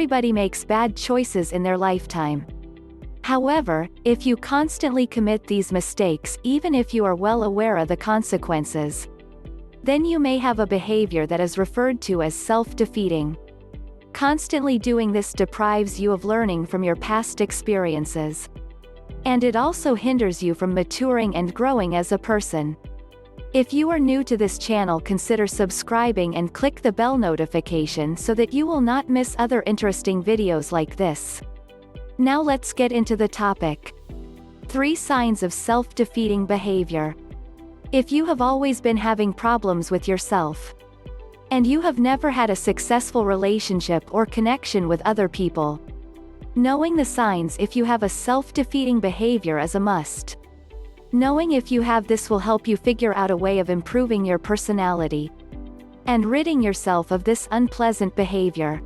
everybody makes bad choices in their lifetime. However, if you constantly commit these mistakes even if you are well aware of the consequences, then you may have a behavior that is referred to as self-defeating. Constantly doing this deprives you of learning from your past experiences. And it also hinders you from maturing and growing as a person. If you are new to this channel, consider subscribing and click the bell notification so that you will not miss other interesting videos like this. Now let's get into the topic. 3 signs of self-defeating behavior. If you have always been having problems with yourself, and you have never had a successful relationship or connection with other people, knowing the signs if you have a self-defeating behavior is a must. Knowing if you have this will help you figure out a way of improving your personality and ridding yourself of this unpleasant behavior.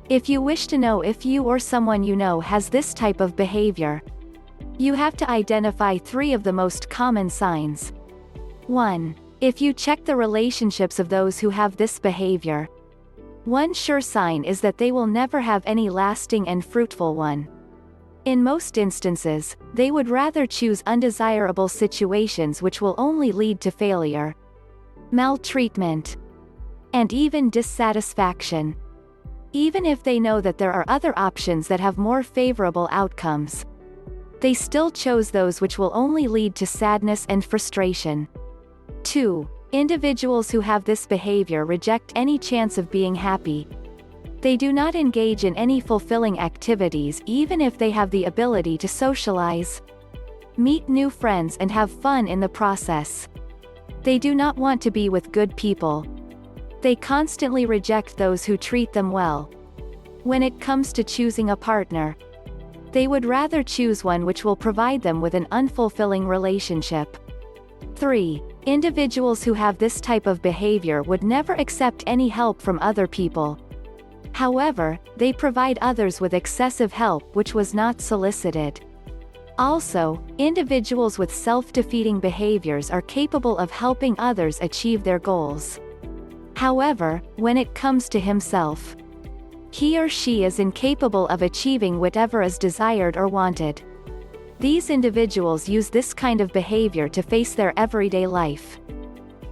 If you wish to know if you or someone you know has this type of behavior, you have to identify 3 of the most common signs. 1. If you check the relationships of those who have this behavior, one sure sign is that they will never have any lasting and fruitful one. In most instances, they would rather choose undesirable situations which will only lead to failure, maltreatment, and even dissatisfaction. Even if they know that there are other options that have more favorable outcomes, they still chose those which will only lead to sadness and frustration. 2. Individuals who have this behavior reject any chance of being happy. They do not engage in any fulfilling activities even if they have the ability to socialize, meet new friends and have fun in the process. They do not want to be with good people. They constantly reject those who treat them well. When it comes to choosing a partner, they would rather choose one which will provide them with an unfulfilling relationship. 3. Individuals who have this type of behavior would never accept any help from other people. However, they provide others with excessive help which was not solicited. Also, individuals with self-defeating behaviors are capable of helping others achieve their goals. However, when it comes to himself, he or she is incapable of achieving whatever is desired or wanted. These individuals use this kind of behavior to face their everyday life.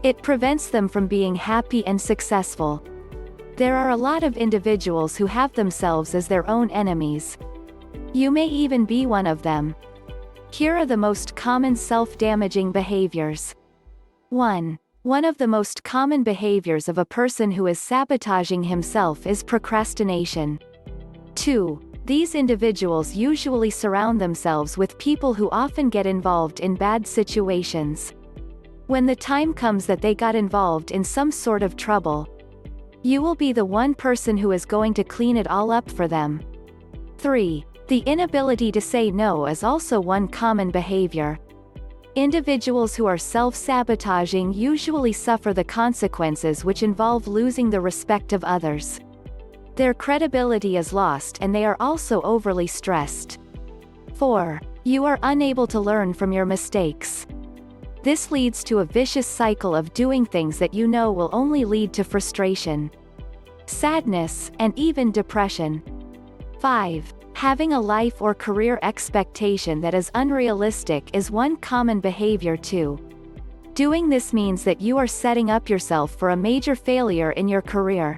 It prevents them from being happy and successful. There are a lot of individuals who have themselves as their own enemies. You may even be one of them. Here are the most common self-damaging behaviors. 1. One of the most common behaviors of a person who is sabotaging himself is procrastination. 2. These individuals usually surround themselves with people who often get involved in bad situations. When the time comes that they got involved in some sort of trouble, you will be the one person who is going to clean it all up for them. 3. The inability to say no is also one common behavior. Individuals who are self-sabotaging usually suffer the consequences which involve losing the respect of others. Their credibility is lost and they are also overly stressed. 4. You are unable to learn from your mistakes. This leads to a vicious cycle of doing things that you know will only lead to frustration, sadness, and even depression. 5. Having a life or career expectation that is unrealistic is one common behavior too. Doing this means that you are setting up yourself for a major failure in your career.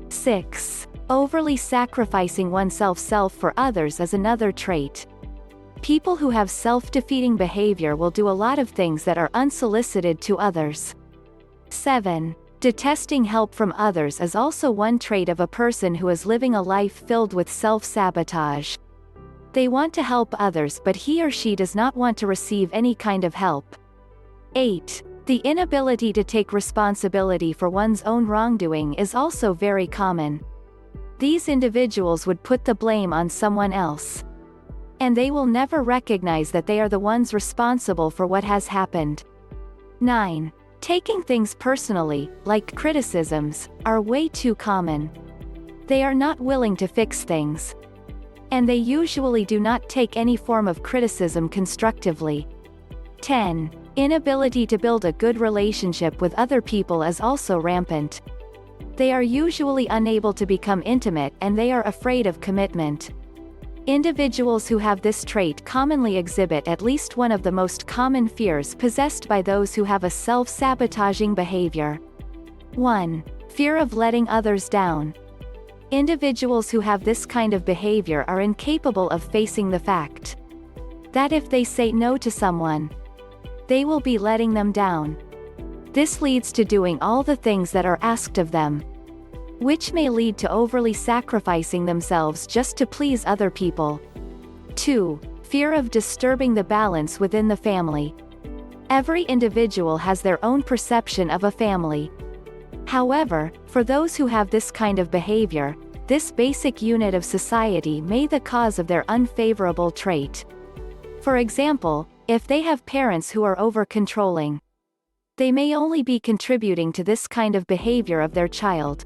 6. Overly sacrificing oneself for others is another trait. People who have self-defeating behavior will do a lot of things that are unsolicited to others. 7. Detesting help from others is also one trait of a person who is living a life filled with self-sabotage. They want to help others but he or she does not want to receive any kind of help. 8. The inability to take responsibility for one's own wrongdoing is also very common. These individuals would put the blame on someone else, and they will never recognize that they are the ones responsible for what has happened. 9. Taking things personally, like criticisms, are way too common. They are not willing to fix things, and they usually do not take any form of criticism constructively. 10. Inability to build a good relationship with other people is also rampant. They are usually unable to become intimate and they are afraid of commitment. Individuals who have this trait commonly exhibit at least one of the most common fears possessed by those who have a self-sabotaging behavior. 1. Fear of letting others down. Individuals who have this kind of behavior are incapable of facing the fact that if they say no to someone, they will be letting them down. This leads to doing all the things that are asked of them, which may lead to overly sacrificing themselves just to please other people. 2. Fear of disturbing the balance within the family. Every individual has their own perception of a family. However, for those who have this kind of behavior, this basic unit of society may be the cause of their unfavorable trait. For example, if they have parents who are over-controlling, they may only be contributing to this kind of behavior of their child.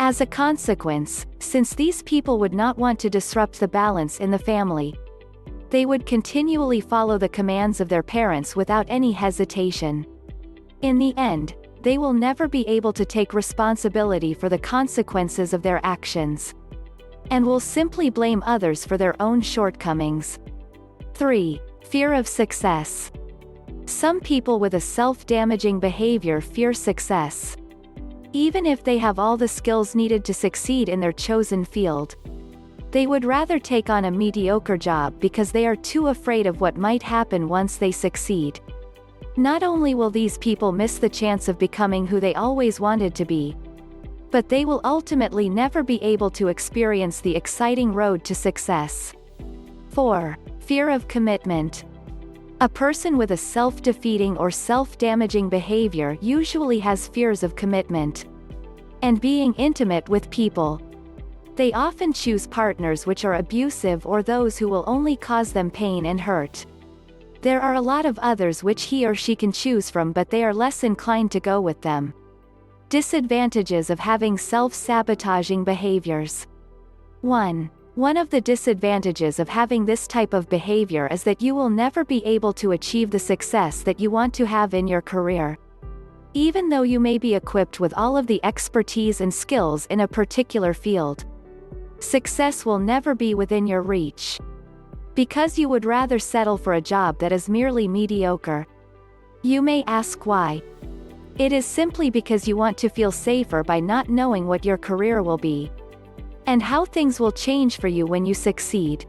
As a consequence, since these people would not want to disrupt the balance in the family, they would continually follow the commands of their parents without any hesitation. In the end, they will never be able to take responsibility for the consequences of their actions, and will simply blame others for their own shortcomings. 3. Fear of success. Some people with a self-damaging behavior fear success. Even if they have all the skills needed to succeed in their chosen field, they would rather take on a mediocre job because they are too afraid of what might happen once they succeed. Not only will these people miss the chance of becoming who they always wanted to be, but they will ultimately never be able to experience the exciting road to success. 4. Fear of commitment. A person with a self-defeating or self-damaging behavior usually has fears of commitment and being intimate with people. They often choose partners which are abusive or those who will only cause them pain and hurt. There are a lot of others which he or she can choose from, but they are less inclined to go with them. Disadvantages of having self-sabotaging behaviors. 1. One of the disadvantages of having this type of behavior is that you will never be able to achieve the success that you want to have in your career. Even though you may be equipped with all of the expertise and skills in a particular field, success will never be within your reach, because you would rather settle for a job that is merely mediocre. You may ask why. It is simply because you want to feel safer by not knowing what your career will be, and how things will change for you when you succeed.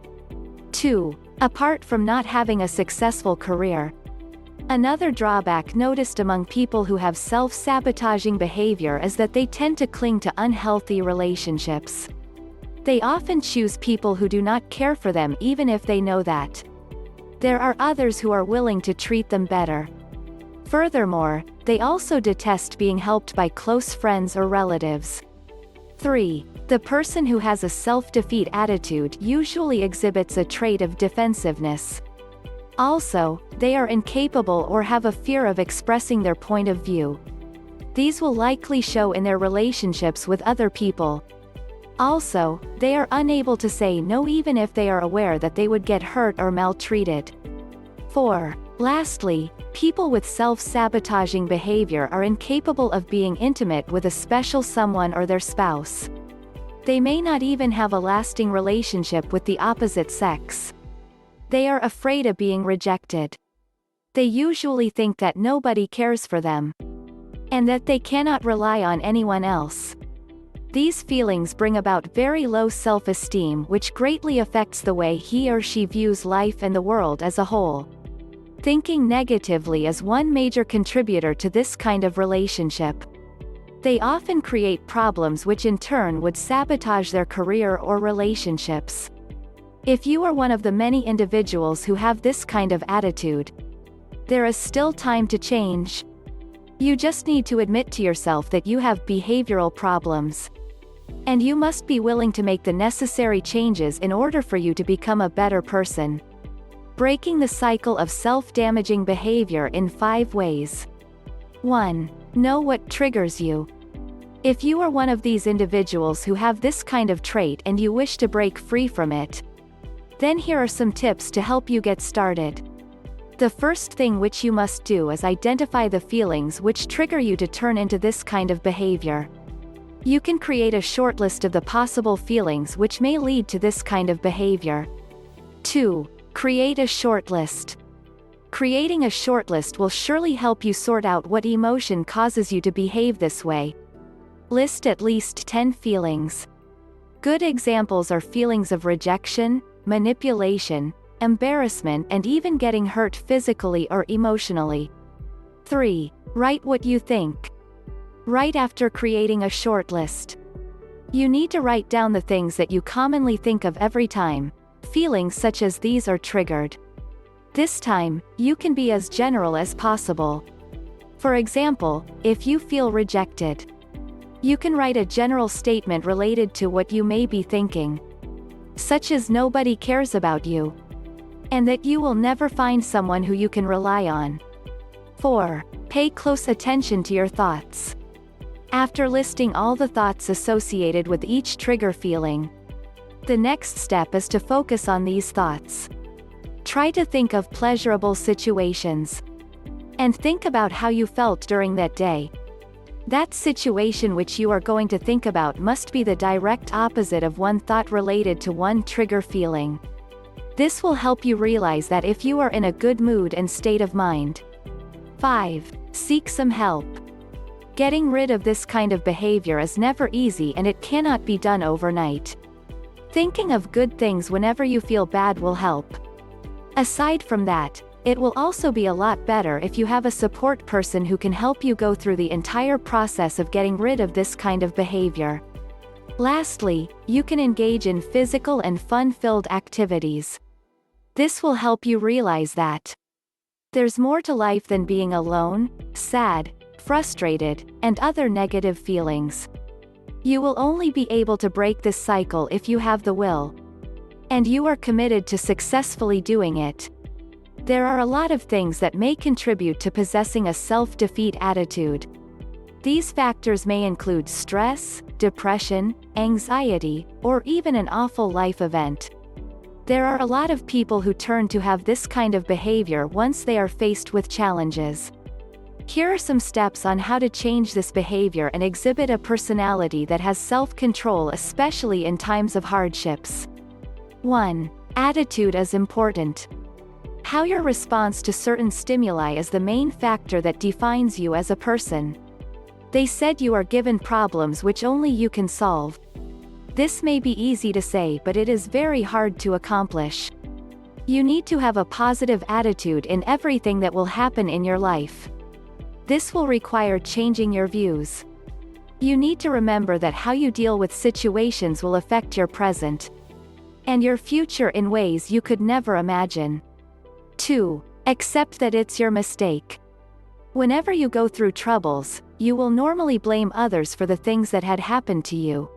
2. Apart from not having a successful career, another drawback noticed among people who have self-sabotaging behavior is that they tend to cling to unhealthy relationships. They often choose people who do not care for them even if they know that there are others who are willing to treat them better. Furthermore, they also detest being helped by close friends or relatives. 3. The person who has a self-defeat attitude usually exhibits a trait of defensiveness. Also, they are incapable or have a fear of expressing their point of view. These will likely show in their relationships with other people. Also, they are unable to say no even if they are aware that they would get hurt or maltreated. 4. Lastly, people with self-sabotaging behavior are incapable of being intimate with a special someone or their spouse. They may not even have a lasting relationship with the opposite sex. They are afraid of being rejected. They usually think that nobody cares for them, and that they cannot rely on anyone else. These feelings bring about very low self-esteem, which greatly affects the way he or she views life and the world as a whole. Thinking negatively is one major contributor to this kind of relationship. They often create problems which in turn would sabotage their career or relationships. If you are one of the many individuals who have this kind of attitude, there is still time to change. You just need to admit to yourself that you have behavioral problems, and you must be willing to make the necessary changes in order for you to become a better person. Breaking the cycle of self-damaging behavior in 5 ways. 1. Know what triggers you. If you are one of these individuals who have this kind of trait and you wish to break free from it, then here are some tips to help you get started. The first thing which you must do is identify the feelings which trigger you to turn into this kind of behavior. You can create a short list of the possible feelings which may lead to this kind of behavior. 2. Create a short list. Creating a short list will surely help you sort out what emotion causes you to behave this way. List at least 10 feelings. Good examples are feelings of rejection, manipulation, embarrassment, and even getting hurt physically or emotionally. 3. Write what you think. Write after creating a short list. You need to write down the things that you commonly think of every time feelings such as these are triggered. This time, you can be as general as possible. For example, if you feel rejected, you can write a general statement related to what you may be thinking, such as nobody cares about you, and that you will never find someone who you can rely on. 4. Pay close attention to your thoughts. After listing all the thoughts associated with each trigger feeling, the next step is to focus on these thoughts. Try to think of pleasurable situations, and think about how you felt during that day. That situation which you are going to think about must be the direct opposite of one thought related to one trigger feeling. This will help you realize that if you are in a good mood and state of mind. 5. Seek some help. Getting rid of this kind of behavior is never easy and it cannot be done overnight. Thinking of good things whenever you feel bad will help. Aside from that, it will also be a lot better if you have a support person who can help you go through the entire process of getting rid of this kind of behavior. Lastly, you can engage in physical and fun-filled activities. This will help you realize that there's more to life than being alone, sad, frustrated, and other negative feelings. You will only be able to break this cycle if you have the will, and you are committed to successfully doing it. There are a lot of things that may contribute to possessing a self-defeat attitude. These factors may include stress, depression, anxiety, or even an awful life event. There are a lot of people who turn to have this kind of behavior once they are faced with challenges. Here are some steps on how to change this behavior and exhibit a personality that has self-control, especially in times of hardships. 1. Attitude is important. How your response to certain stimuli is the main factor that defines you as a person. They said you are given problems which only you can solve. This may be easy to say, but it is very hard to accomplish. You need to have a positive attitude in everything that will happen in your life. This will require changing your views. You need to remember that how you deal with situations will affect your present and your future in ways you could never imagine. 2. Accept that it's your mistake. Whenever you go through troubles, you will normally blame others for the things that had happened to you.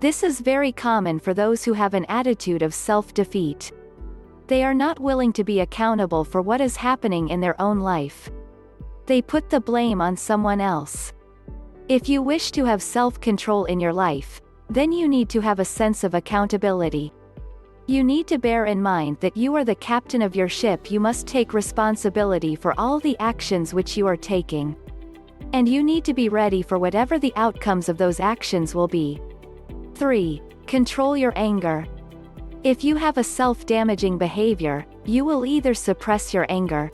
This is very common for those who have an attitude of self-defeat. They are not willing to be accountable for what is happening in their own life. They put the blame on someone else. If you wish to have self-control in your life, then you need to have a sense of accountability. You need to bear in mind that you are the captain of your ship. You must take responsibility for all the actions which you are taking. And you need to be ready for whatever the outcomes of those actions will be. 3. Control your anger. If you have a self-damaging behavior, you will either suppress your anger,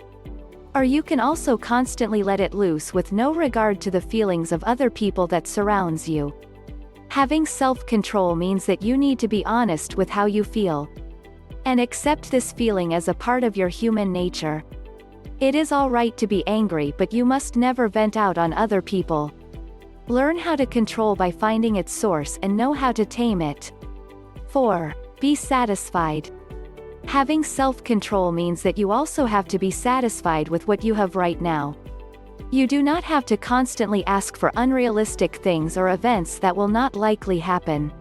or you can also constantly let it loose with no regard to the feelings of other people that surrounds you. Having self-control means that you need to be honest with how you feel, and accept this feeling as a part of your human nature. It is all right to be angry, but you must never vent out on other people. Learn how to control by finding its source and know how to tame it. 4. Be satisfied. Having self-control means that you also have to be satisfied with what you have right now. You do not have to constantly ask for unrealistic things or events that will not likely happen.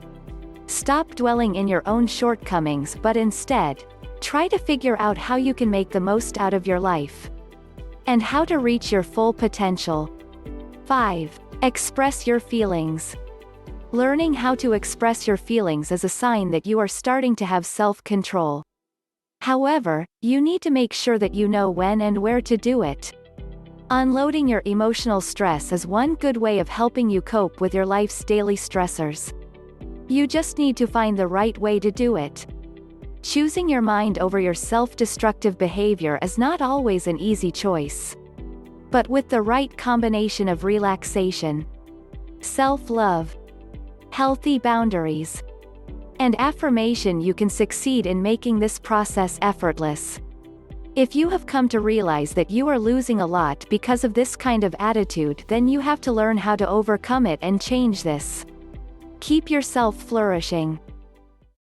Stop dwelling in your own shortcomings, but instead, try to figure out how you can make the most out of your life, and how to reach your full potential. 5. Express your feelings. Learning how to express your feelings is a sign that you are starting to have self-control. However, you need to make sure that you know when and where to do it. Unloading your emotional stress is one good way of helping you cope with your life's daily stressors. You just need to find the right way to do it. Choosing your mind over your self-destructive behavior is not always an easy choice. But with the right combination of relaxation, self-love, healthy boundaries, and affirmation, you can succeed in making this process effortless. If you have come to realize that you are losing a lot because of this kind of attitude, then you have to learn how to overcome it and change this. Keep yourself flourishing.